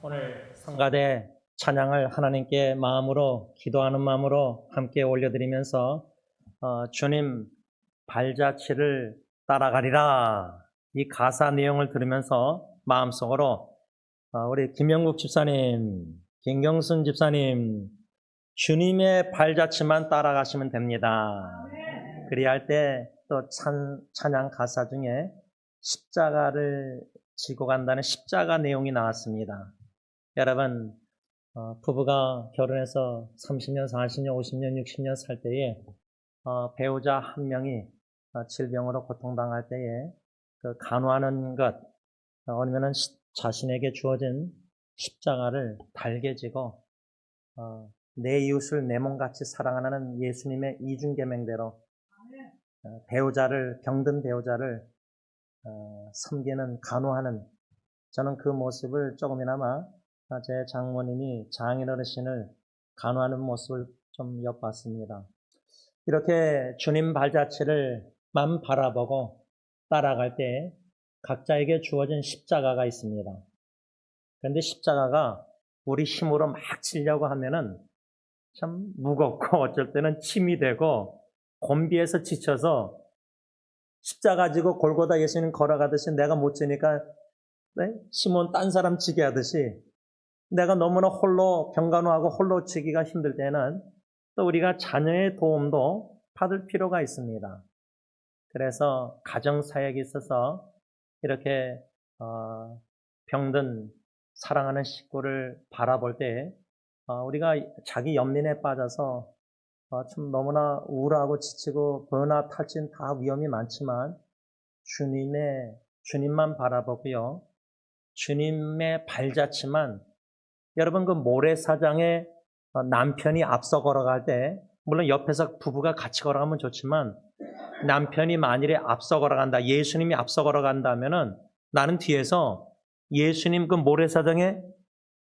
오늘 성가대 찬양을 하나님께 마음으로 기도하는 마음으로 함께 올려드리면서 주님 발자취를 따라가리라 이 가사 내용을 들으면서 마음속으로 우리 김영국 집사님, 김경순 집사님 주님의 발자취만 따라가시면 됩니다. 그리할 때 또 찬양 가사 중에 십자가를 지고 간다는 십자가 내용이 나왔습니다. 여러분, 부부가 결혼해서 30년, 40년, 50년, 60년 살 때에 배우자 한 명이 질병으로 고통당할 때에 그 간호하는 것, 아니면 자신에게 주어진 십자가를 달게 지고 내 이웃을 내 몸같이 사랑하는 예수님의 이중계명대로 배우자를, 병든 배우자를 섬기는, 간호하는, 저는 그 모습을 조금이나마 제 장모님이 장인 어르신을 간호하는 모습을 좀 엿봤습니다. 이렇게 주님 발자취를만 바라보고 따라갈 때 각자에게 주어진 십자가가 있습니다. 그런데 십자가가 우리 힘으로 막 치려고 하면은 참 무겁고 어쩔 때는 침이 되고 곤비에서 지쳐서 십자가 지고 골고다 예수님 걸어가듯이 내가 못 지니까 시몬 딴 사람 지게 하듯이 내가 너무나 홀로 병간호하고 홀로 지기가 힘들 때는 또 우리가 자녀의 도움도 받을 필요가 있습니다. 그래서 가정사역에 있어서 이렇게 병든 사랑하는 식구를 바라볼 때 우리가 자기 연민에 빠져서 좀 너무나 우울하고 지치고 번아웃, 탈진 다 위험이 많지만 주님만 바라보고요. 주님의 발자취만 여러분 그 모래사장에 남편이 앞서 걸어갈 때 물론 옆에서 부부가 같이 걸어가면 좋지만 남편이 만일에 앞서 걸어간다, 예수님이 앞서 걸어간다면은 나는 뒤에서 예수님 그 모래사장에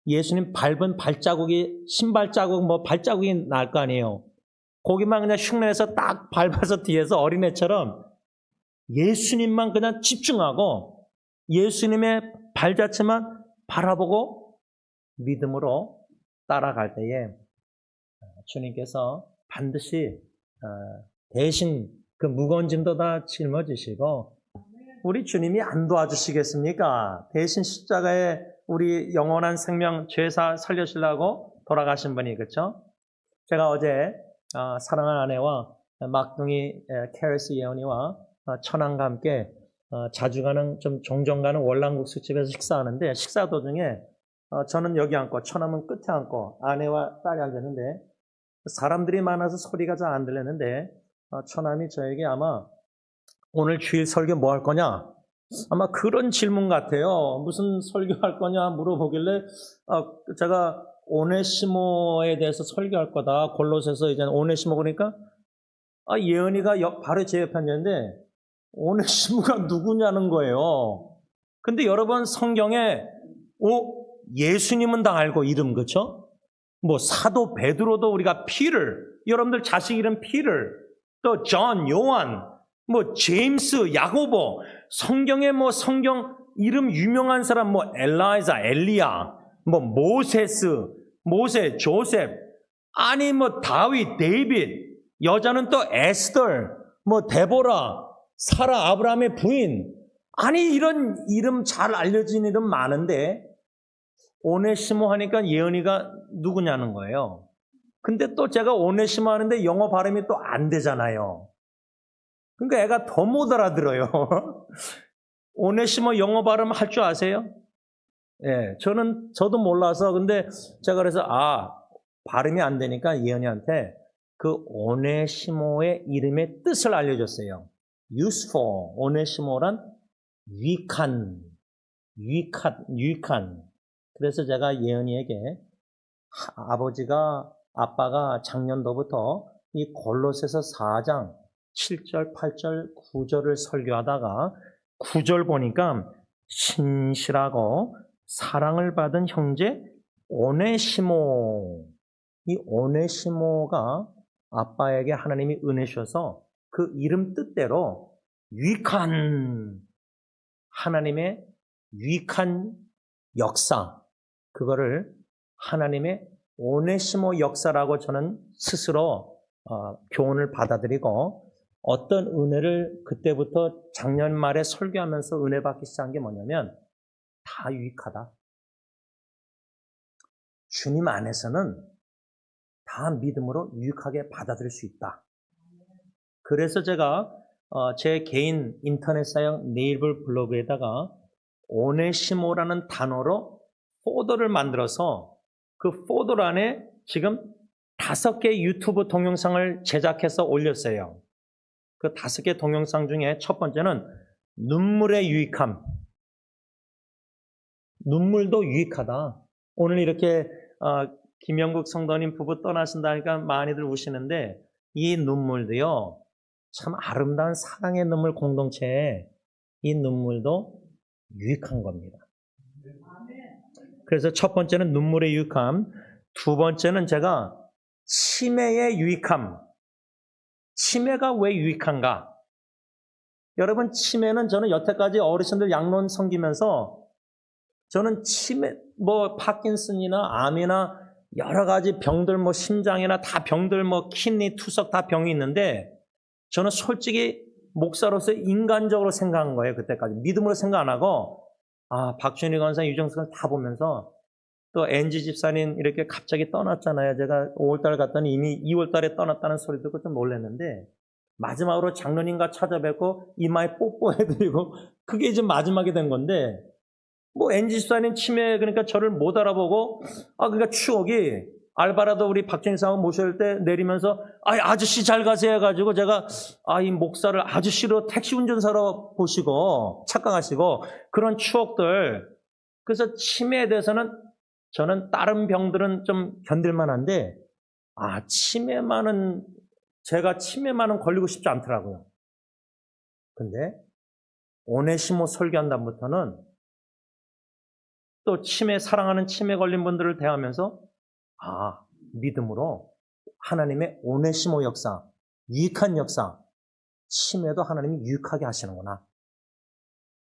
예수님 밟은 발자국이 신발 자국 발자국이 날 거 아니에요. 거기만 그냥 흉내내서 딱 밟아서 뒤에서 어린애처럼 예수님만 그냥 집중하고 예수님의 발자취만 바라보고 믿음으로 따라갈 때에 주님께서 반드시 대신 그 무거운 짐도 다 짊어지시고 우리 주님이 안 도와주시겠습니까? 대신 십자가에 우리 영원한 생명 죄사 살려주려고 돌아가신 분이, 그렇죠? 제가 어제 사랑하는 아내와 막둥이 캐리스 예언이와 처남과 함께 자주 가는, 좀 종종 가는 월남국수집에서 식사하는데 식사 도중에 저는 여기 앉고 처남은 끝에 앉고 아내와 딸이 앉았는데 사람들이 많아서 소리가 잘 안 들렸는데 처남이 저에게 아마 오늘 주일 설교 뭐 할 거냐? 아마 그런 질문 같아요. 무슨 설교할 거냐 물어보길래 제가 오네시모에 대해서 설교할 거다. 골로새서 이제 오네시모 그러니까 예언이가 바로 제 옆에 앉았는데 오네시모가 누구냐는 거예요. 근데 여러분 성경에 예수님은 다 알고 이름, 그렇죠? 사도 베드로도 우리가 피를, 여러분들 자식 이름 피를, 또 존, 요한, 제임스, 야고보, 성경에 성경 이름 유명한 사람 엘라이자, 엘리야, 모세, 조셉, 아니 다윗, 데이빗, 여자는 또 에스더, 데보라, 사라, 아브라함의 부인, 아니 이런 이름 잘 알려진 이름 많은데 오네시모 하니까 예언이가 누구냐는 거예요. 근데 또 제가 오네시모 하는데 영어 발음이 또 안 되잖아요. 그러니까 애가 더 못 알아들어요. 오네시모 영어 발음 할 줄 아세요? 예, 저도 몰라서, 근데 제가 그래서, 발음이 안 되니까 예언이한테 그 오네시모의 이름의 뜻을 알려줬어요. useful, 오네시모란 유익한. 그래서 제가 예언이에게 아빠가 작년도부터 이 골로새서 4장 7절, 8절, 9절을 설교하다가 9절 보니까 신실하고 사랑을 받은 형제 오네시모, 이 오네시모가 아빠에게 하나님이 은혜 주셔서 그 이름 뜻대로 하나님의 유익한 역사, 그거를 하나님의 오네시모 역사라고 저는 스스로 교훈을 받아들이고 어떤 은혜를 그때부터 작년 말에 설교하면서 은혜 받기 시작한 게 뭐냐면 다 유익하다. 주님 안에서는 다 믿음으로 유익하게 받아들일 수 있다. 그래서 제가 제 개인 인터넷 사용 네이버 블로그에다가 오네시모라는 단어로 폴더를 만들어서 그 폴더 안에 지금 5개 유튜브 동영상을 제작해서 올렸어요. 그 5개 동영상 중에 첫 번째는 눈물의 유익함. 눈물도 유익하다. 오늘 이렇게 김영국 성도님 부부 떠나신다니까 많이들 우시는데 이 눈물도요. 참 아름다운 사랑의 눈물 공동체에 이 눈물도 유익한 겁니다. 그래서 첫 번째는 눈물의 유익함, 두 번째는 제가 치매의 유익함. 치매가 왜 유익한가? 여러분, 치매는 저는 여태까지 어르신들 양론 섬기면서 저는 치매, 파킨슨이나 암이나 여러 가지 병들, 심장이나 다 병들, 키드니, 투석 다 병이 있는데 저는 솔직히 목사로서 인간적으로 생각한 거예요, 그때까지. 믿음으로 생각 안 하고, 박준희 권사, 유정수 권사 다 보면서 또 NG 집사님 이렇게 갑자기 떠났잖아요. 제가 5월달 갔더니 이미 2월달에 떠났다는 소리 듣고 좀 놀랐는데 마지막으로 장로님과 찾아뵙고 이마에 뽀뽀해드리고 그게 이제 마지막이 된 건데 NG 집사님 치매 그러니까 저를 못 알아보고 그러니까 추억이 알바라도 우리 박준희 사람 모실 때 내리면서 아저씨 잘 가세요 해가지고 제가 이 목사를 아저씨로 택시 운전사로 보시고 착각하시고 그런 추억들. 그래서 치매에 대해서는 저는 다른 병들은 좀 견딜만한데 제가 치매만은 걸리고 싶지 않더라고요. 근데 오네시모 설교한 다음부터는 또 사랑하는 치매 걸린 분들을 대하면서 믿음으로 하나님의 오네시모 역사, 유익한 역사, 치매도 하나님이 유익하게 하시는구나.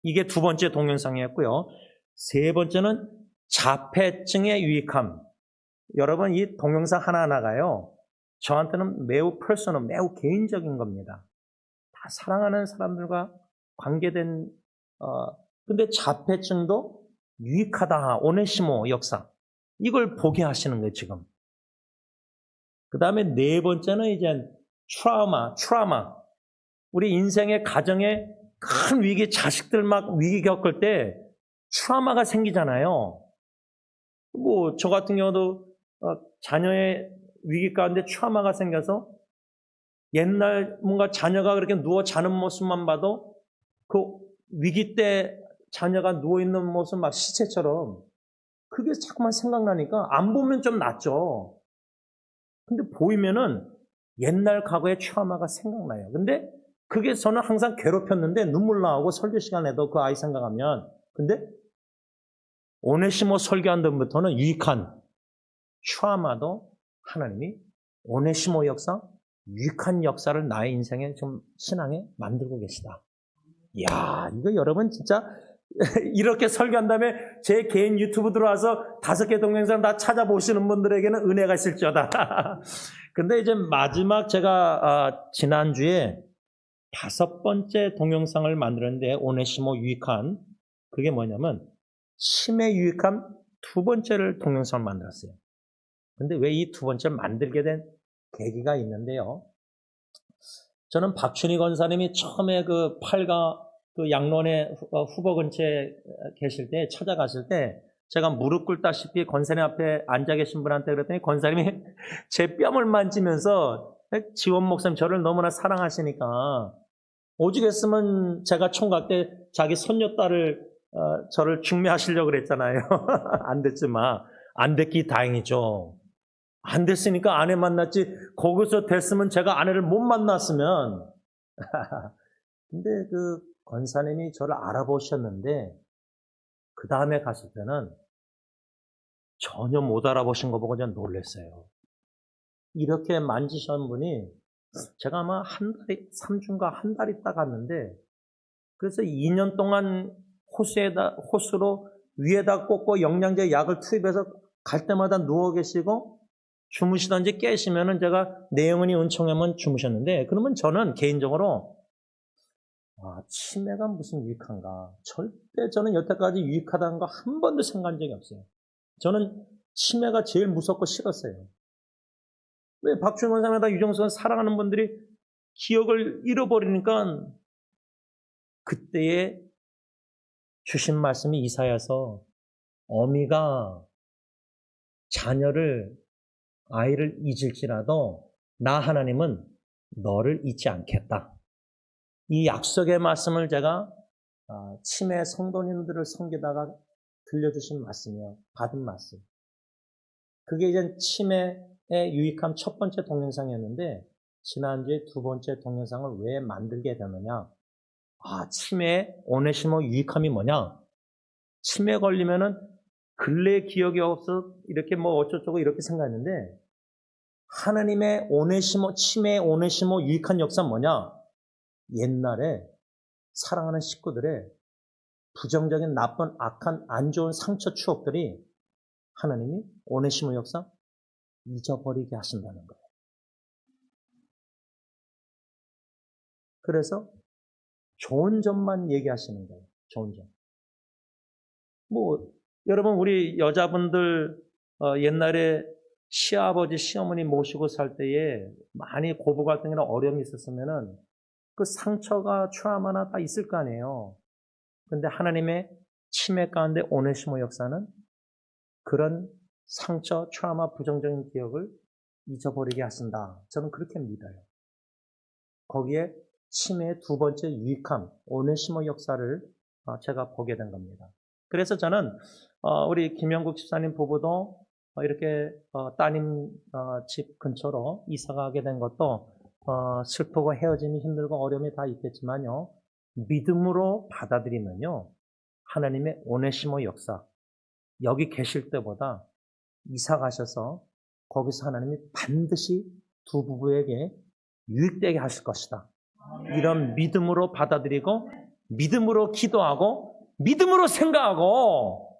이게 두 번째 동영상이었고요. 세 번째는 자폐증의 유익함. 여러분, 이 동영상 하나하나가요. 저한테는 매우 퍼스널, 매우 개인적인 겁니다. 다 사랑하는 사람들과 관계된, 근데 자폐증도 유익하다. 오네시모 역사. 이걸 보게 하시는 거예요, 지금. 그 다음에 네 번째는 이제 트라우마. 우리 인생의 가정에 큰 위기, 자식들 막 위기 겪을 때 트라우마가 생기잖아요. 저 같은 경우도 자녀의 위기 가운데 트라우마가 생겨서 옛날 뭔가 자녀가 그렇게 누워 자는 모습만 봐도 그 위기 때 자녀가 누워있는 모습 막 시체처럼 그게 자꾸만 생각나니까 안 보면 좀 낫죠. 근데 보이면은 옛날 과거의 트라우마가 생각나요. 근데 그게 저는 항상 괴롭혔는데 눈물 나오고 설교 시간에도 그 아이 생각하면. 근데 오네시모 설교한 다음부터는 유익한 트라우마도 하나님이 오네시모 역사, 유익한 역사를 나의 인생에 좀 신앙에 만들고 계시다. 이야, 이거 여러분 진짜 이렇게 설교한 다음에 제 개인 유튜브 들어와서 5개 동영상 다 찾아보시는 분들에게는 은혜가 있을지어다. 근데 이제 마지막 제가 지난주에 5번째 동영상을 만들었는데 오네시모 유익한 그게 뭐냐면 치매 유익함 2번째를 동영상을 만들었어요. 근데 왜 이 2번째를 만들게 된 계기가 있는데요. 저는 박춘희 권사님이 처음에 그 팔가 그 양론의 후보 근처에 계실 때 찾아갔을 때 제가 무릎 꿇다시피 권사님 앞에 앉아 계신 분한테 그랬더니 권사님이 제 뺨을 만지면서 지원 목사님 저를 너무나 사랑하시니까 오죽했으면 제가 총각 때 자기 손녀딸을 저를 중매하시려고 그랬잖아요. 안 됐지만 안 됐기 다행이죠. 안 됐으니까 아내 만났지 거기서 됐으면 제가 아내를 못 만났으면 근데 그 권사님이 저를 알아보셨는데 그 다음에 갔을 때는 전혀 못 알아보신 거 보고 전 놀랐어요. 이렇게 만지신 분이 제가 아마 3주인가 한 달 있다 갔는데 그래서 2년 동안 호수로 위에다 꽂고 영양제 약을 투입해서 갈 때마다 누워 계시고 주무시던지 깨시면은 제가 내 영혼이 은총하면 주무셨는데, 그러면 저는 개인적으로 치매가 무슨 유익한가? 절대 저는 여태까지 유익하다는 거 한 번도 생각한 적이 없어요. 저는 치매가 제일 무섭고 싫었어요. 왜 박주영 원사님이나 유정수는 사랑하는 분들이 기억을 잃어버리니까 그때에 주신 말씀이 이사야서 어미가 아이를 잊을지라도 나 하나님은 너를 잊지 않겠다. 이 약속의 말씀을 제가 치매 성도님들을 섬기다가 들려주신 말씀이요. 받은 말씀. 그게 이제 치매의 유익함 첫 번째 동영상이었는데 지난주에 두 번째 동영상을 왜 만들게 되느냐. 치매의 오네시모 유익함이 뭐냐. 치매 걸리면은 근래 기억이 없어 이렇게 뭐 어쩌고저쩌고 이렇게 생각했는데 하나님의 치매의 오네시모 유익한 역사는 뭐냐. 옛날에 사랑하는 식구들의 부정적인 나쁜 악한 안 좋은 상처 추억들이 하나님이 오네시모 역사 잊어버리게 하신다는 거예요. 그래서 좋은 점만 얘기하시는 거예요. 좋은 점. 여러분 우리 여자분들 옛날에 시아버지 시어머니 모시고 살 때에 많이 고부 갈등이나 어려움이 있었으면은 그 상처가 트라우마나 다 있을 거 아니에요. 근데 하나님의 치매 가운데 오네시모 역사는 그런 상처, 트라우마, 부정적인 기억을 잊어버리게 하신다. 저는 그렇게 믿어요. 거기에 치매의 두 번째 유익함, 오네시모 역사를 제가 보게 된 겁니다. 그래서 저는 우리 김영국 집사님 부부도 이렇게 따님 집 근처로 이사가게 된 것도 슬프고 헤어짐이 힘들고 어려움이 다 있겠지만요. 믿음으로 받아들이면요. 하나님의 오네시모 역사, 여기 계실 때보다 이사 가셔서 거기서 하나님이 반드시 두 부부에게 유익되게 하실 것이다. 이런 믿음으로 받아들이고 믿음으로 기도하고 믿음으로 생각하고,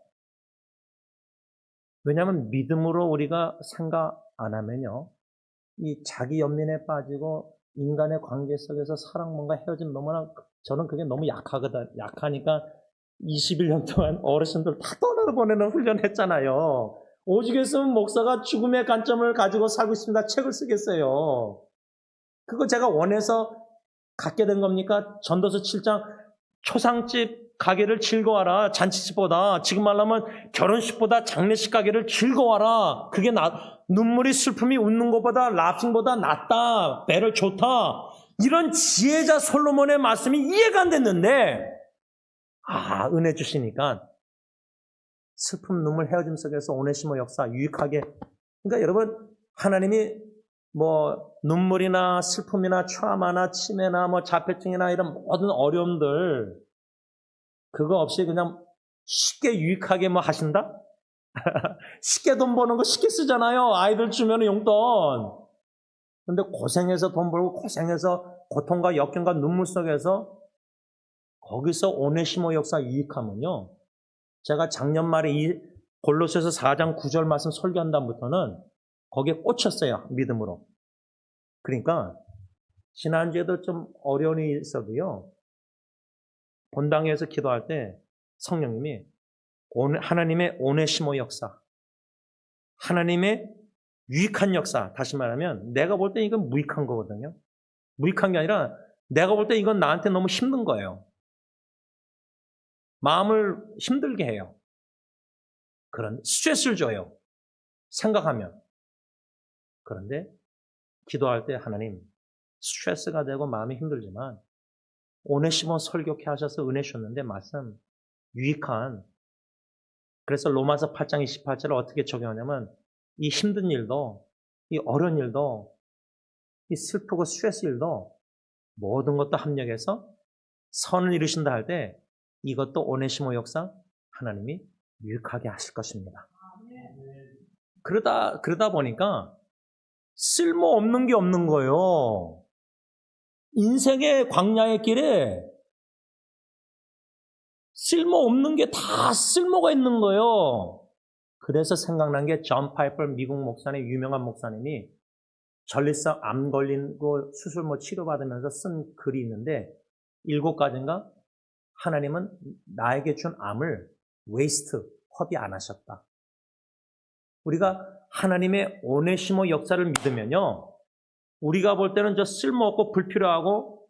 왜냐하면 믿음으로 우리가 생각 안 하면요. 이 자기 연민에 빠지고 인간의 관계 속에서 사랑 뭔가 헤어짐 너무나 저는 그게 너무 약하니까 21년 동안 어르신들 다 떠나보내는 훈련 했잖아요. 오죽했으면 목사가 죽음의 관점을 가지고 살고 있습니다. 책을 쓰겠어요. 그거 제가 원해서 갖게 된 겁니까? 전도서 7장 초상집 가게를 즐거워하라. 잔치집보다, 지금 말하면 결혼식보다 장례식 가게를 즐거워하라. 그게 눈물이 슬픔이 웃는 것보다 랍싱보다 낫다. 배를 좋다. 이런 지혜자 솔로몬의 말씀이 이해가 안 됐는데 은혜 주시니까 슬픔, 눈물, 헤어짐 속에서 오네시모 역사 유익하게. 그러니까 여러분 하나님이 눈물이나 슬픔이나 트라우마나 치매나 자폐증이나 이런 모든 어려움들 그거 없이 그냥 쉽게 유익하게 하신다? 쉽게 돈 버는 거 쉽게 쓰잖아요. 아이들 주면 용돈. 근데 고생해서 돈 벌고 고생해서 고통과 역경과 눈물 속에서 거기서 오네시모 역사 유익하면요. 제가 작년 말에 이 골로새서 4장 9절 말씀 설교한 다음부터는 거기에 꽂혔어요. 믿음으로. 그러니까 지난주에도 좀 어려움이 있어도요. 본당에서 기도할 때 성령님이 하나님의 오네시모 역사, 하나님의 유익한 역사, 다시 말하면 내가 볼 때 이건 무익한 거거든요. 무익한 게 아니라 내가 볼 때 이건 나한테 너무 힘든 거예요. 마음을 힘들게 해요. 그런 스트레스를 줘요. 생각하면. 그런데 기도할 때 하나님 스트레스가 되고 마음이 힘들지만 오네시모 설교케 하셔서 은혜 주셨는데 말씀 유익한. 그래서 로마서 8장 28절을 어떻게 적용하냐면 이 힘든 일도 이 어려운 일도 이 슬프고 스트레스 일도 모든 것도 합력해서 선을 이루신다 할 때 이것도 오네시모 역사 하나님이 유익하게 하실 것입니다. 그러다 보니까 쓸모없는 게 없는 거예요. 인생의 광야의 길에 쓸모없는 게 다 쓸모가 있는 거예요. 그래서 생각난 게 존 파이퍼 미국 목사님, 유명한 목사님이 전립선 암 걸린 거 수술 치료받으면서 쓴 글이 있는데 7가지인가? 하나님은 나에게 준 암을 웨이스트, 허비 안 하셨다. 우리가 하나님의 오네시모 역사를 믿으면요, 우리가 볼 때는 저 쓸모없고 불필요하고,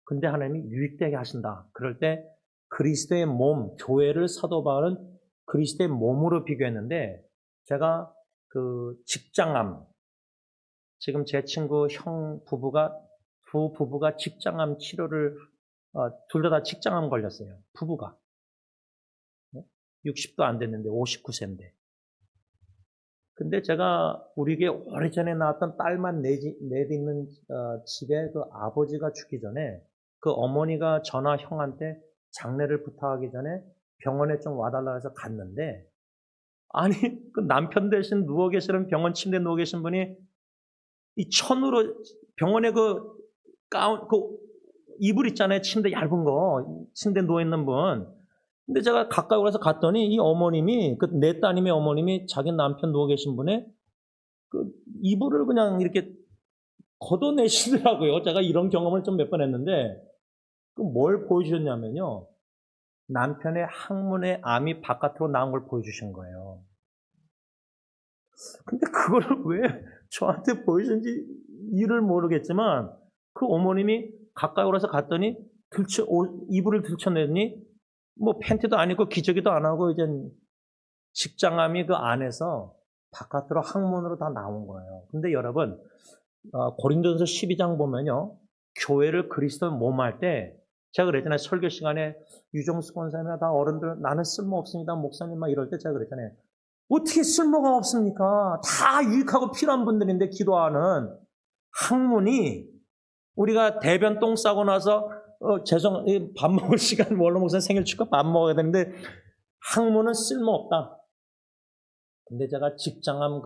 근데 하나님이 유익되게 하신다. 그럴 때 그리스도의 몸, 교회를 사도 바울은 그리스도의 몸으로 비교했는데, 제가 그 직장암, 지금 제 친구 형 부부가, 두 부부가 직장암 치료를, 둘 다 직장암 걸렸어요. 부부가. 60도 안 됐는데 59세인데. 근데 제가 우리에게 오래전에 나왔던 딸만 내딛는 집에 그 아버지가 죽기 전에 그 어머니가 전화 형한테 장례를 부탁하기 전에 병원에 좀 와달라 해서 갔는데, 아니 그 남편 대신 누워 계시는 병원 침대에 누워 계신 분이 이 천으로 병원에 그 가운 그 이불 있잖아요. 침대 얇은 거 침대에 누워 있는 분. 근데 제가 가까이 가서 갔더니 이 어머님이, 그 내 따님의 어머님이 자기 남편 누워 계신 분의 그 이불을 그냥 이렇게 걷어내시더라고요. 제가 이런 경험을 좀 몇 번 했는데, 그 뭘 보여주셨냐면요, 남편의 항문의 암이 바깥으로 나온 걸 보여주신 거예요. 근데 그거를 왜 저한테 보여주는지 이유를 모르겠지만, 그 어머님이 가까이 가서 갔더니 이불을 들쳐내더니 뭐 팬티도 안 입고 기저귀도 안 하고 이제 직장암이 그 안에서 바깥으로 항문으로 다 나온 거예요. 근데 여러분, 고린도전서 12장 보면요, 교회를 그리스도 몸할 때, 제가 그랬잖아요. 설교 시간에 유정수 권사님이나 다 어른들, 나는 쓸모없습니다 목사님 막 이럴 때 제가 그랬잖아요. 어떻게 쓸모가 없습니까? 다 유익하고 필요한 분들인데 기도하는 항문이, 우리가 대변 똥 싸고 나서 밥 먹을 시간, 원로 목사님 생일 축하 밥 먹어야 되는데 항문은 쓸모없다. 근데 제가 직장암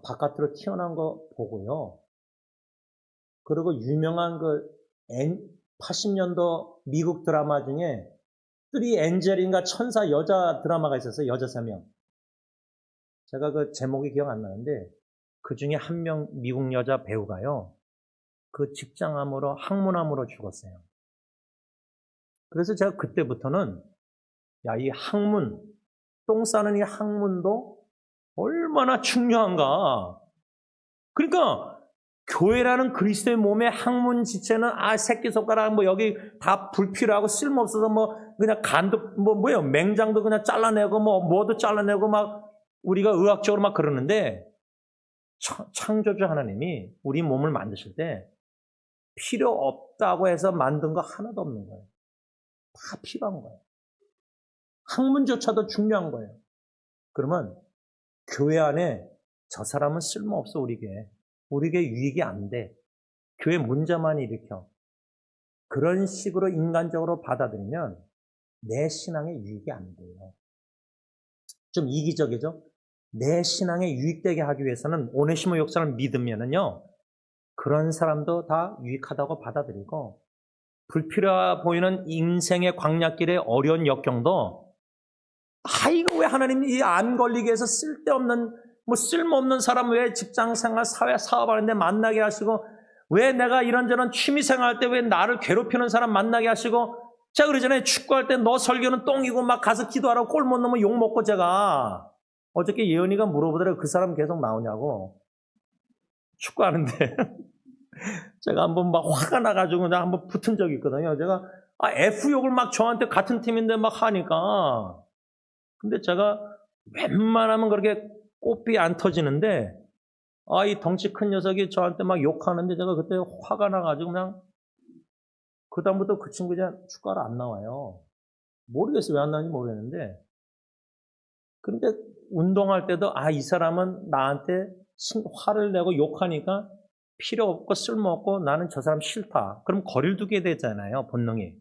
바깥으로 튀어나온 거 보고요. 그리고 유명한 80년도 미국 드라마 중에 쓰리 엔젤인가 천사 여자 드라마가 있었어요. 여자 3명. 제가 그 제목이 기억 안 나는데, 그 중에 한 명 미국 여자 배우가요, 그 직장암으로, 항문암으로 죽었어요. 그래서 제가 그때부터는, 야, 이 항문, 똥 싸는 이 항문도 얼마나 중요한가. 그러니까 교회라는 그리스도의 몸의 항문 지체는 새끼손가락 여기 다 불필요하고 쓸모없어서 그냥 간도 맹장도 그냥 잘라내고 뭐도 잘라내고 우리가 의학적으로 그러는데, 창조주 하나님이 우리 몸을 만드실 때 필요 없다고 해서 만든 거 하나도 없는 거예요. 다 필요한 거예요. 학문조차도 중요한 거예요. 그러면 교회 안에 저 사람은 쓸모없어, 우리에게 유익이 안 돼, 교회 문제만 일으켜, 그런 식으로 인간적으로 받아들이면 내 신앙에 유익이 안 돼요. 좀 이기적이죠? 내 신앙에 유익되게 하기 위해서는 오네시모 역사를 믿으면은요, 그런 사람도 다 유익하다고 받아들이고, 불필요해 보이는 인생의 광야길의 어려운 역경도, 이거 왜 하나님이 안 걸리게 해서 쓸데없는, 쓸모없는 사람 왜 직장생활, 사회, 사업하는데 만나게 하시고, 왜 내가 이런저런 취미생활 할 때 왜 나를 괴롭히는 사람 만나게 하시고, 제가 그러잖아요. 축구할 때 너 설교는 똥이고 가서 기도하라고 골 못 넣으면 욕 먹고, 제가 어저께 예은이가 물어보더라고요. 그 사람 계속 나오냐고. 축구하는데. 제가 한번 화가 나가지고 그냥 한번 붙은 적이 있거든요. 제가 F욕을 저한테 같은 팀인데 하니까. 근데 제가 웬만하면 그렇게 꽃비 안 터지는데, 이 덩치 큰 녀석이 저한테 욕하는데 제가 그때 화가 나가지고 그냥, 그다음부터 그 친구 이제 축구하러 안 나와요. 모르겠어요. 왜 안 나오는지 모르겠는데. 그런데 운동할 때도 이 사람은 나한테 화를 내고 욕하니까 필요 없고 쓸모없고 나는 저 사람 싫다. 그럼 거리를 두게 되잖아요, 본능이.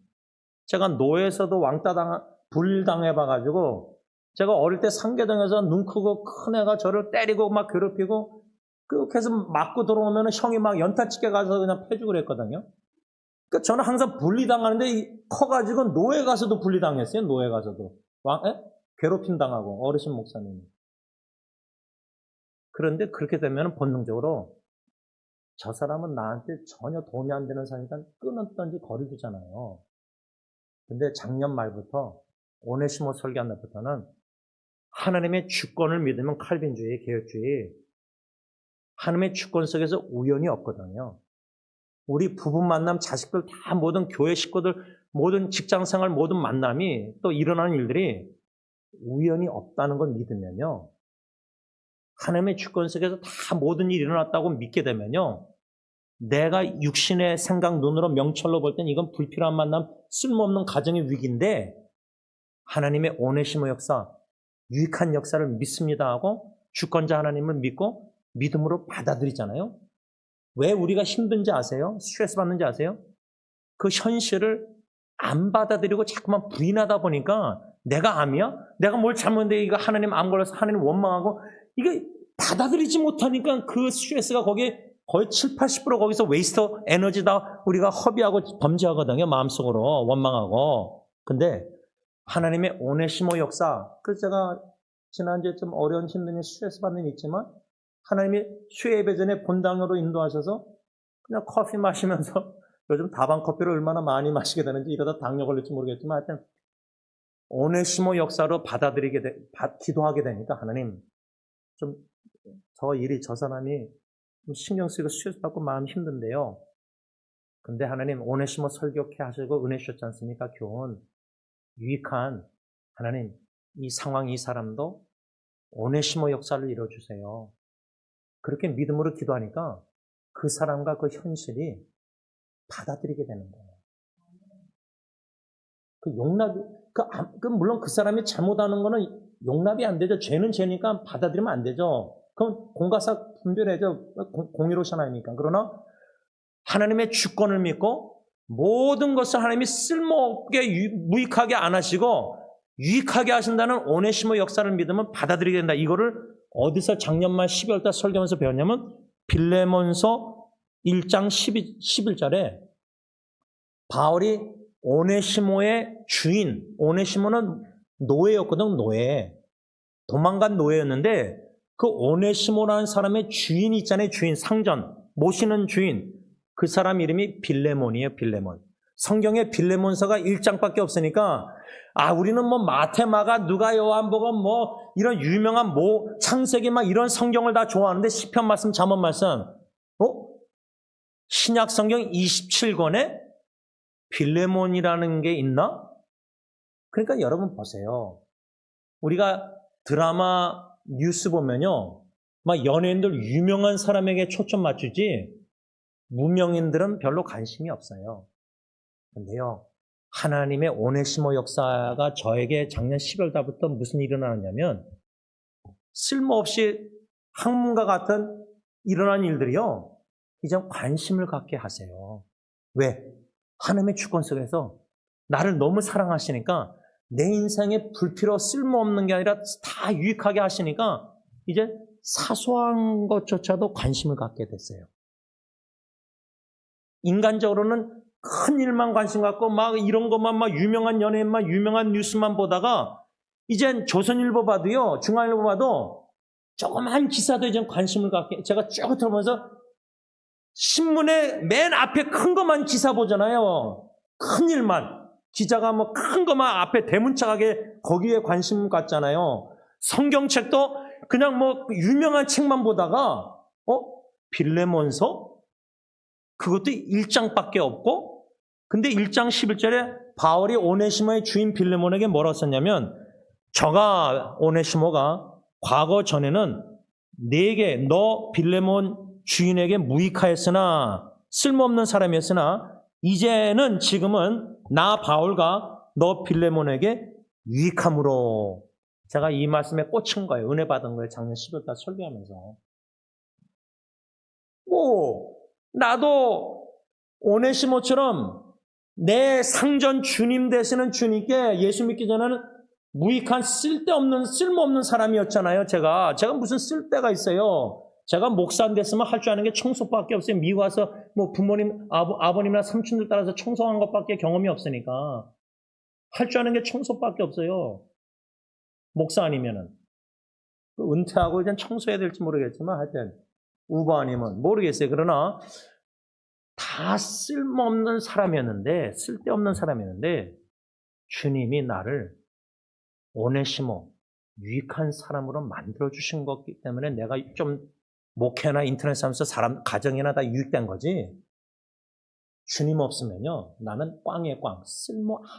제가 노예에서도 왕따 불당해봐가지고, 제가 어릴 때 상계동에서 눈 크고 큰 애가 저를 때리고 괴롭히고, 그렇게 해서 맞고 들어오면 형이 연탄집게 가서 그냥 패주고 그랬거든요. 그러니까 저는 항상 분리당하는데 커가지고 노예 가서도 분리당했어요. 노예 가서도. 괴롭힘 당하고 어르신 목사님이. 그런데 그렇게 되면 본능적으로 저 사람은 나한테 전혀 도움이 안 되는 사람이니까 끊었던지 거리두잖아요. 근데 작년 말부터 오네시모 설교한 날부터는 하나님의 주권을 믿으면 칼빈주의, 개혁주의, 하나님의 주권 속에서 우연이 없거든요. 우리 부부 만남, 자식들 다 모든 교회 식구들, 모든 직장생활, 모든 만남이 또 일어나는 일들이 우연이 없다는 걸 믿으면요. 하나님의 주권 속에서 다 모든 일이 일어났다고 믿게 되면요. 내가 육신의 생각, 눈으로 명철로 볼 땐 이건 불필요한 만남, 쓸모없는 가정의 위기인데 하나님의 오네시모 역사, 유익한 역사를 믿습니다 하고 주권자 하나님을 믿고 믿음으로 받아들이잖아요. 왜 우리가 힘든지 아세요? 스트레스 받는지 아세요? 그 현실을 안 받아들이고 자꾸만 부인하다 보니까 내가 암이야? 내가 뭘 잘못했는데 이거 하나님 암 걸려서 하나님 원망하고 이게 받아들이지 못하니까 그 스트레스가 거기에 거의 7, 80% 거기서 웨이스트 에너지다 우리가 허비하고 범죄하거든요. 마음속으로 원망하고. 근데 하나님의 오네시모 역사, 그래서 제가 지난주에 좀 어려운 힘든 스트레스 받는 일 있지만 하나님이 수요 예배 전에 본당으로 인도하셔서 그냥 커피 마시면서 요즘 다방 커피를 얼마나 많이 마시게 되는지 이러다 당뇨 걸릴지 모르겠지만 하여튼 오네시모 역사로 기도하게 되니까 하나님 좀 저 일이 저 사람이 좀 신경 쓰이고 스트레스 받고 마음이 힘든데요. 근데 하나님 오네시모 설교케 하시고 은혜 주셨지 않습니까? 교훈 유익한 하나님 이 상황 이 사람도 오네시모 역사를 이뤄주세요. 그렇게 믿음으로 기도하니까 그 사람과 그 현실이 받아들이게 되는 거예요. 그 용납이, 물론 그 사람이 잘못하는 거는 용납이 안 되죠. 죄는 죄니까 받아들이면 안 되죠. 그럼 공과사 분별해죠. 공의로우신 하나님이니까. 그러나 하나님의 주권을 믿고 모든 것을 하나님이 쓸모없게 무익하게 안 하시고 유익하게 하신다는 오네시모 역사를 믿으면 받아들이게 된다. 이거를 어디서 작년 말 12월 달 설교하면서 배웠냐면 빌레몬서 1장 11절에 바울이 오네시모의 주인, 오네시모는 노예였거든, 노예. 도망간 노예였는데 그 오네시모라는 사람의 주인이 있잖아요. 주인, 상전, 모시는 주인. 그 사람 이름이 빌레몬이에요. 빌레몬. 성경에 빌레몬서가 1장밖에 없으니까 우리는 뭐 마테마가 누가 요한복음 뭐 이런 유명한 창세기 막 이런 성경을 다 좋아하는데 시편 말씀, 잠언 말씀 신약 성경 27권에 빌레몬이라는 게 있나? 그러니까 여러분 보세요. 우리가 드라마 뉴스 보면요. 막 연예인들 유명한 사람에게 초점 맞추지 무명인들은 별로 관심이 없어요. 근데요. 하나님의 오네시모 역사가 저에게 작년 10월 달부터 무슨 일이 일어나냐면 쓸모없이 학문과 같은 일어난 일들이요. 이제 관심을 갖게 하세요. 왜? 하나님의 주권 속에서 나를 너무 사랑하시니까 내 인생에 불필요 쓸모없는 게 아니라 다 유익하게 하시니까 이제 사소한 것조차도 관심을 갖게 됐어요. 인간적으로는 큰 일만 관심 갖고 막 이런 것만 막 유명한 연예인만 유명한 뉴스만 보다가 이젠 조선일보 봐도요, 중앙일보 봐도 조그만 기사도 이제 관심을 갖게, 제가 쭉 들어보면서 신문에 맨 앞에 큰 것만 기사 보잖아요. 큰 일만. 기자가 뭐 큰 것만 앞에 대문짝하게 거기에 관심 갖잖아요. 성경책도 그냥 뭐 유명한 책만 보다가 빌레몬서? 그것도 1장밖에 없고 근데 1장 11절에 바울이 오네시모의 주인 빌레몬에게 뭐라고 썼냐면 저가 오네시모가 과거 전에는 내게 너 빌레몬 주인에게 무익하였으나 쓸모없는 사람이었으나 이제는 지금은 나 바울과 너 빌레몬에게 유익함으로 제가 이 말씀에 꽂힌 거예요. 은혜 받은 거예요. 작년 10월 달 설교하면서. 나도 오네시모처럼 내 상전 주님 되시는 주님께 예수 믿기 전에는 무익한 쓸모없는 사람이었잖아요. 제가 무슨 쓸데가 있어요. 제가 목사 안 됐으면 할 줄 아는 게 청소밖에 없어요. 미국 와서 뭐 부모님, 아버님이나 삼촌들 따라서 청소한 것밖에 경험이 없으니까. 할 줄 아는 게 청소밖에 없어요. 목사 아니면은. 은퇴하고 이제 청소해야 될지 모르겠지만 하여튼 우버 아니면 모르겠어요. 그러나 다 쓸모없는 사람이었는데, 쓸데없는 사람이었는데 주님이 나를 오네시모, 유익한 사람으로 만들어주신 거기 때문에 내가 좀 목회나 인터넷 하면서 사람, 가정이나 다 유익된 거지. 주님 없으면요, 나는 꽝이에요, 꽝.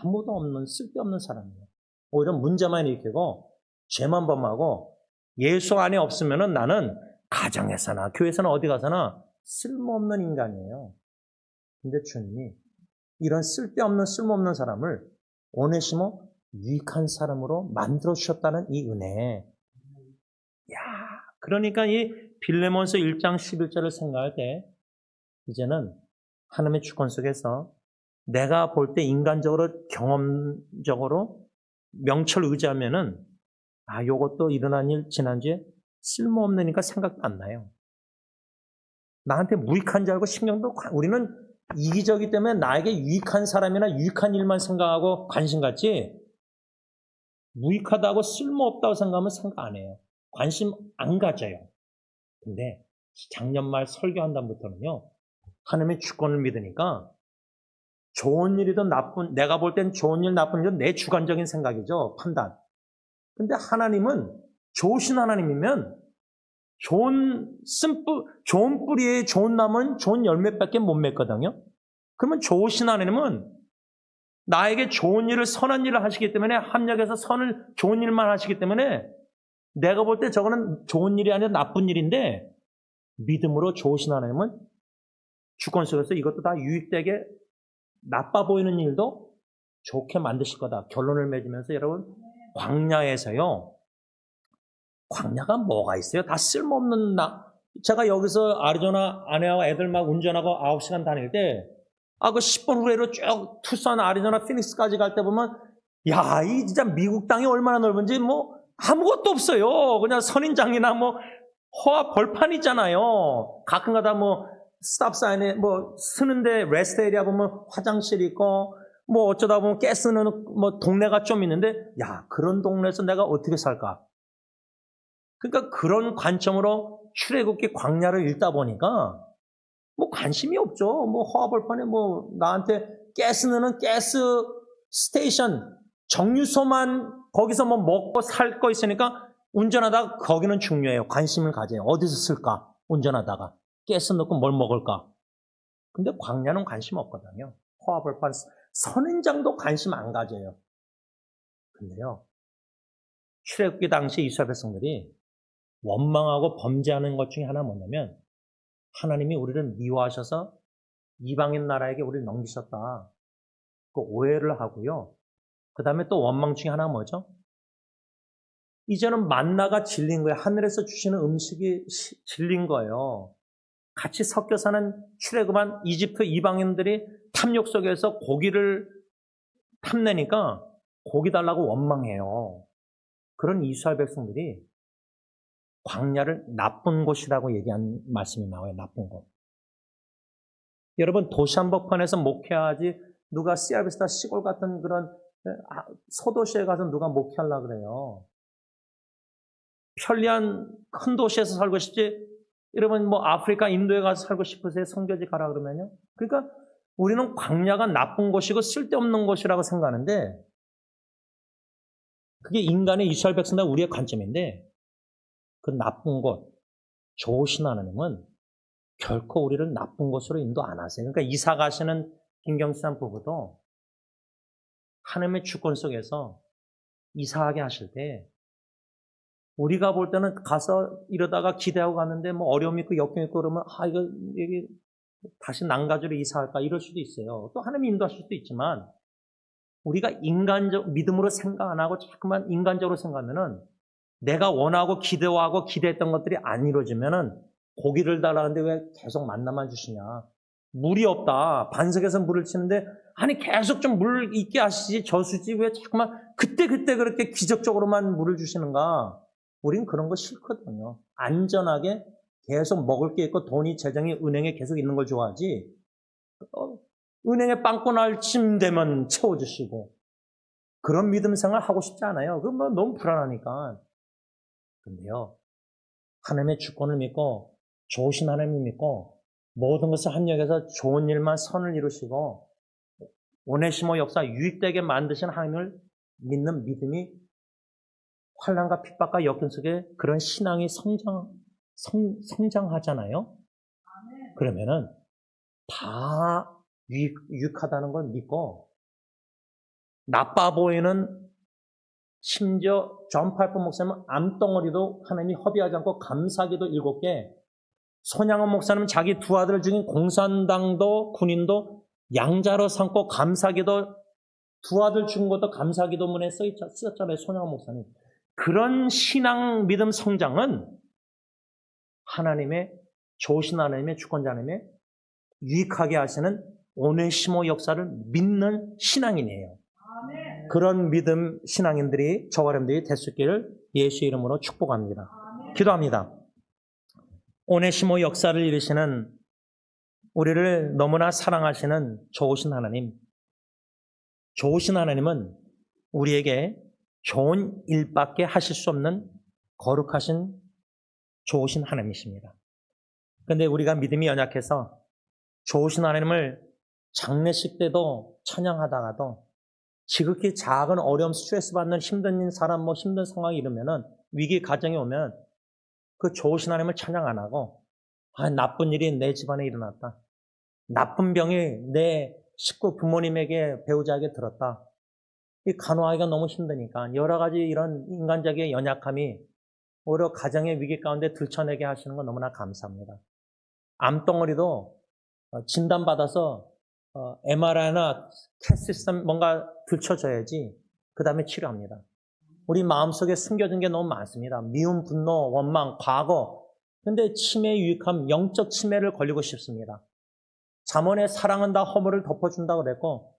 아무도 없는, 쓸데없는 사람이에요. 오히려 문제만 일으키고, 죄만 범하고, 예수 안에 없으면은 나는 가정에서나, 교회에서나 어디 가서나 쓸모없는 인간이에요. 근데 주님이 이런 쓸모없는 사람을 오네시모 유익한 사람으로 만들어 주셨다는 이 은혜. 야, 그러니까 이 빌레몬서 1장 11절을 생각할 때 이제는 하나님의 주권 속에서 내가 볼 때 인간적으로 경험적으로 명철 의지하면은 요것도 일어난 일 지난주에 쓸모없으니까 생각도 안 나요. 나한테 무익한 줄 알고 신경도 우리는 이기적이기 때문에 나에게 유익한 사람이나 유익한 일만 생각하고 관심 갖지 무익하다고 쓸모없다고 생각하면 생각 안 해요. 관심 안 가져요. 근데 작년 말 설교한 다음부터는요. 하나님의 주권을 믿으니까 좋은 일이든 내가 볼 땐 좋은 일, 나쁜 일은 내 주관적인 생각이죠. 판단. 근데 하나님은 좋으신 하나님이면 좋은 뿌리에 좋은 나무는 좋은 열매밖에 못 맺거든요. 그러면 좋으신 하나님은 나에게 좋은 일을, 선한 일을 하시기 때문에 합력해서 좋은 일만 하시기 때문에 내가 볼 때 저거는 좋은 일이 아니라 나쁜 일인데 믿음으로 좋으신 하나님은 주권 속에서 이것도 다 유익되게 나빠 보이는 일도 좋게 만드실 거다. 결론을 맺으면서 여러분 광야에서요. 광야가 뭐가 있어요? 다 쓸모없는 제가 여기서 아리조나 아내와 애들 막 운전하고 9시간 다닐 때 그 10분 후에로 쭉 투싼 아리조나 피닉스까지 갈 때 보면 이 진짜 미국 땅이 얼마나 넓은지 뭐 아무것도 없어요. 그냥 선인장이나 뭐 허와 벌판 있잖아요. 가끔가다 뭐 스탑사인에 뭐 쓰는데 레스트 에리아 보면 화장실 있고 뭐 어쩌다 보면 가스는 뭐 동네가 좀 있는데 그런 동네에서 내가 어떻게 살까? 그러니까 그런 관점으로 출애굽기 광야를 읽다 보니까 뭐 관심이 없죠. 뭐 허허벌판에 뭐 나한테 가스는 가스 스테이션 정유소만 거기서 뭐 먹고 살 거 있으니까 운전하다가 거기는 중요해요. 관심을 가져요. 어디서 쓸까? 운전하다가 가스 넣고 뭘 먹을까? 근데 광야는 관심 없거든요. 허허벌판 선인장도 관심 안 가져요. 근데요. 출애굽기 당시 이스라엘 백성들이 원망하고 범죄하는 것 중에 하나 뭐냐면 하나님이 우리를 미워하셔서 이방인 나라에게 우리를 넘기셨다. 그 오해를 하고요. 그 다음에 또 원망 중에 하나가 뭐죠? 이제는 만나가 질린 거예요. 하늘에서 주시는 음식이 질린 거예요. 같이 섞여 사는 출애굽한 이집트 이방인들이 탐욕 속에서 고기를 탐내니까 고기 달라고 원망해요. 그런 이스라엘 백성들이 광야를 나쁜 곳이라고 얘기한 말씀이 나와요. 나쁜 곳. 여러분 도시 한복판에서 목회하지 누가 시아비스타 시골 같은 그런 소도시에 가서 누가 목회하려고 그래요. 편리한 큰 도시에서 살고 싶지 여러분 뭐 아프리카 인도에 가서 살고 싶으세요? 선교지 가라 그러면요. 그러니까 우리는 광야가 나쁜 곳이고 쓸데없는 곳이라고 생각하는데 그게 인간의 이스라엘 백성들 우리의 관점인데 그 나쁜 곳, 좋으신 하나님은 결코 우리를 나쁜 곳으로 인도 안 하세요. 그러니까 이사 가시는 김경수 부부도 하나님의 주권 속에서 이사하게 하실 때 우리가 볼 때는 가서 이러다가 기대하고 갔는데 뭐 어려움이 있고 역경이 있고 그러면 이게 다시 난가주로 이사할까 이럴 수도 있어요. 또 하나님이 인도하실 수도 있지만 우리가 믿음으로 생각 안 하고 자꾸만 인간적으로 생각하면은 내가 원하고 기대하고 기대했던 것들이 안 이루어지면은 고기를 달라는데 왜 계속 만나만 주시냐. 물이 없다. 반석에서 물을 치는데 아니 계속 좀 물 있게 하시지 저수지 왜 자꾸만 그때 그렇게 기적적으로만 물을 주시는가. 우린 그런 거 싫거든요. 안전하게 계속 먹을 게 있고 돈이 재정이 은행에 계속 있는 걸 좋아하지, 은행에 빵꾸날 쯤 되면 채워주시고 그런 믿음 생활 하고 싶지 않아요. 그건 뭐 너무 불안하니까. 근데요, 하나님의 주권을 믿고 좋으신 하나님을 믿고 모든 것을 합력해서 좋은 일만 선을 이루시고 오네시모 역사 유익되게 만드신 하나님을 믿는 믿음이 환난과 핍박과 역경 속에 그런 신앙이 성장하잖아요. 그러면은 다 유익하다는 걸 믿고, 나빠 보이는, 심지어 존 파이퍼 목사님은 암덩어리도 하나님이 허비하지 않고 감사기도 7개, 손양원 목사님은 자기 두 아들 중인 공산당도 군인도 양자로 삼고 감사기도, 두 아들 죽은 것도 감사기도문에 쓰였잖아요. 손양원 목사님. 그런 신앙 믿음 성장은 하나님의, 좋으신 하나님의 주권자 하나님의 유익하게 하시는 오네시모 역사를 믿는 신앙인이에요. 아멘. 그런 믿음 신앙인들이, 저와 여러분들이 될 수 있기를 예수 이름으로 축복합니다. 아멘. 기도합니다. 오네시모 역사를 이루시는, 우리를 너무나 사랑하시는 좋으신 하나님, 좋으신 하나님은 우리에게 좋은 일밖에 하실 수 없는 거룩하신 좋으신 하나님이십니다. 그런데 우리가 믿음이 연약해서 좋으신 하나님을 장례식 때도 찬양하다가도 지극히 작은 어려움, 스트레스 받는 힘든 사람, 힘든 상황이 이러면은, 위기 가정이 오면 그 좋으신 하나님을 찬양 안 하고, 나쁜 일이 내 집안에 일어났다, 나쁜 병이 내 식구 부모님에게, 배우자에게 들었다, 이 간호하기가 너무 힘드니까 여러 가지 이런 인간적인 연약함이 오히려 가정의 위기 가운데 들춰내게 하시는 건 너무나 감사합니다. 암덩어리도 진단받아서 MRI나 캣 시스템 뭔가 들춰줘야지 그 다음에 치료합니다. 우리 마음속에 숨겨진 게 너무 많습니다. 미움, 분노, 원망, 과거. 근데 치매의 유익함, 영적 치매를 걸리고 싶습니다. 잠언에 사랑은 다 허물을 덮어준다고 그랬고,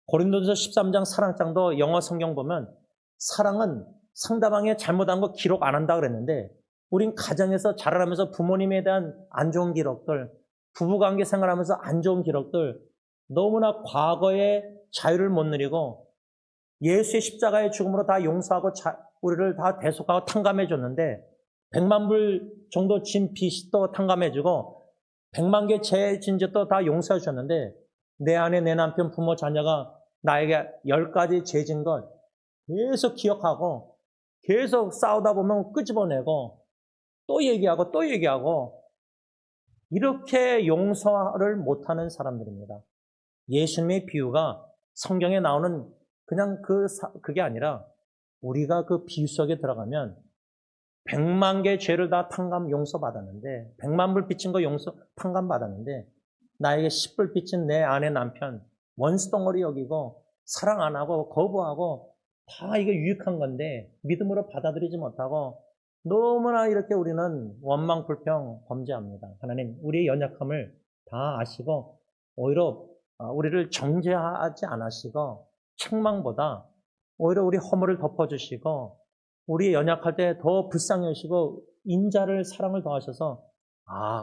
고린도전서 13장 사랑장도 영어 성경 보면 사랑은 상대방의 잘못한 거 기록 안 한다 그랬는데, 우린 가정에서 자라나면서 부모님에 대한 안 좋은 기록들, 부부관계 생활하면서 안 좋은 기록들, 너무나 과거의 자유를 못 누리고 예수의 십자가의 죽음으로 다 용서하고 우리를 다 대속하고 탕감해 줬는데, 100만 불 정도 진 빚도 탕감해 주고 100만 개 죄 진 죄도 다 용서해 주셨는데, 내 아내, 내 남편, 부모, 자녀가 나에게 10가지 죄 진 것 계속 기억하고 계속 싸우다 보면 끄집어내고 또 얘기하고 또 얘기하고, 이렇게 용서를 못하는 사람들입니다. 예수님의 비유가 성경에 나오는 그냥 그게 아니라, 우리가 그 비유 속에 들어가면 100만 개 죄를 다 용서받았는데, 100만 불 빚진 거 탕감받았는데, 나에게 10불 빚진 내 아내, 남편 원수덩어리 여기고 사랑 안 하고 거부하고, 다 이게 유익한 건데 믿음으로 받아들이지 못하고 너무나 이렇게 우리는 원망, 불평, 범죄합니다. 하나님, 우리의 연약함을 다 아시고 오히려 우리를 정죄하지 않으시고 책망보다 오히려 우리 허물을 덮어주시고, 우리 연약할 때 더 불쌍히 여시고 인자를, 사랑을 더하셔서,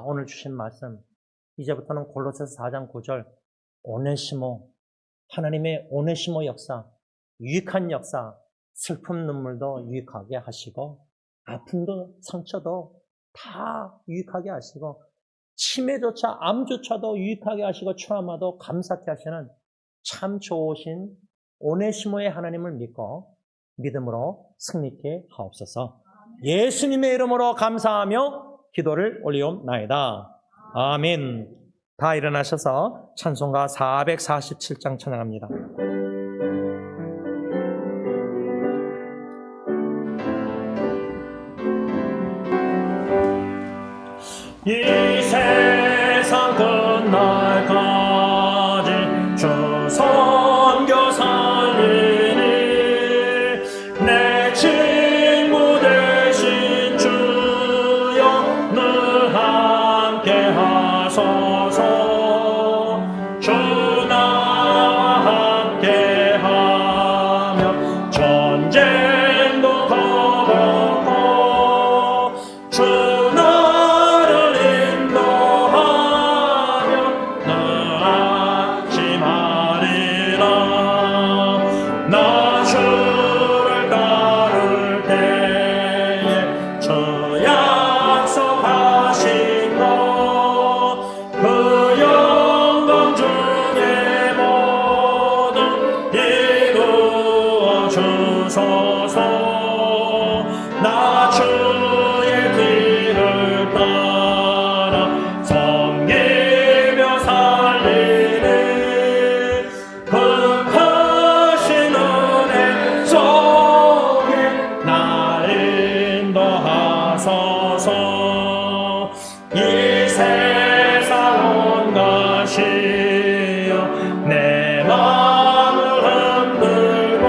오늘 주신 말씀, 이제부터는 골로새서 4장 9절 오네시모, 하나님의 오네시모 역사, 유익한 역사, 슬픔 눈물도 유익하게 하시고 아픔도 상처도 다 유익하게 하시고, 치매조차 암조차도 유익하게 하시고 트라우마도 감사케 하시는 참 좋으신 오네시모의 하나님을 믿고 믿음으로 승리케 하옵소서. 예수님의 이름으로 감사하며 기도를 올리옵나이다. 아멘. 다 일어나셔서 찬송가 447장 찬양합니다. 이 세상 끝날까지 주 선교 살리니 내 친구 되신 주여 늘 함께 하소서. 주 나와 함께 하며 전쟁도 거두고 주 나를 하소서. 이 세상 온 것이여 내 마음을 흔들고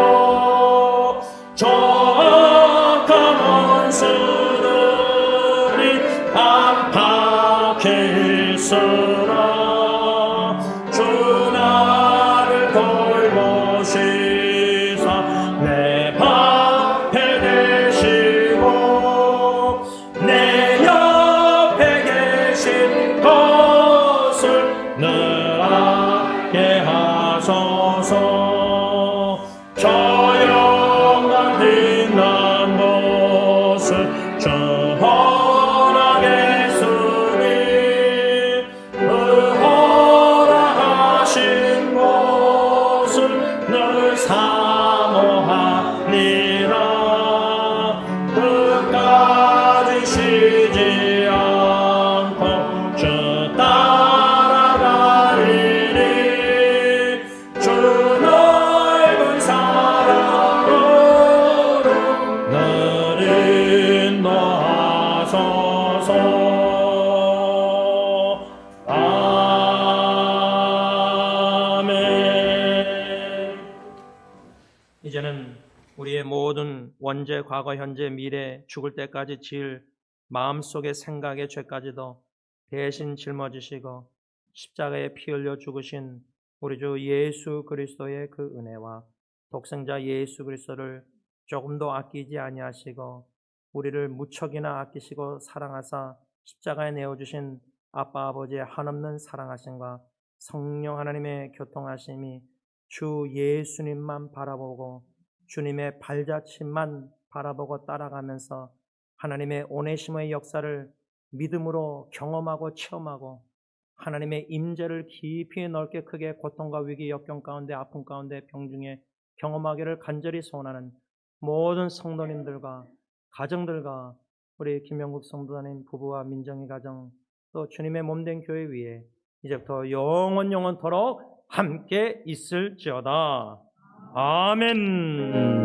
조악한 원수들이 안팎에 있으나 주 나를 돌보시사 내 방패 되시고 내 옆에 계신 것을 늘 알게 하소서. 조용한 빛난 곳을 주 허락해 주니 의호라 하신 곳을 늘 사모하니라. 끝까지 쉬지 않고 주 따라가리니 주 넓은 사랑으로 늘 인도하소서. 아멘. 이제는 우리의 모든 원죄, 과거, 현재, 미래, 죽을 때까지 지을 마음속의 생각의 죄까지도 대신 짊어지시고 십자가에 피 흘려 죽으신 우리 주 예수 그리스도의 그 은혜와 독생자 예수 그리스도를 조금도 아끼지 아니하시고 우리를 무척이나 아끼시고 사랑하사 십자가에 내어주신 아빠 아버지의 한없는 사랑하심과 성령 하나님의 교통하심이 주 예수님만 바라보고 주님의 발자취만 바라보고 따라가면서 하나님의 오네시모의 역사를 믿음으로 경험하고 체험하고 하나님의 임재를 깊이 넓게 크게 고통과 위기, 역경 가운데, 아픔 가운데, 병중에 경험하기를 간절히 소원하는 모든 성도님들과 가정들과 우리 김영국 성도님 부부와 민정이 가정 또 주님의 몸된 교회 위에 이제부터 영원토록 함께 있을지어다. 아멘.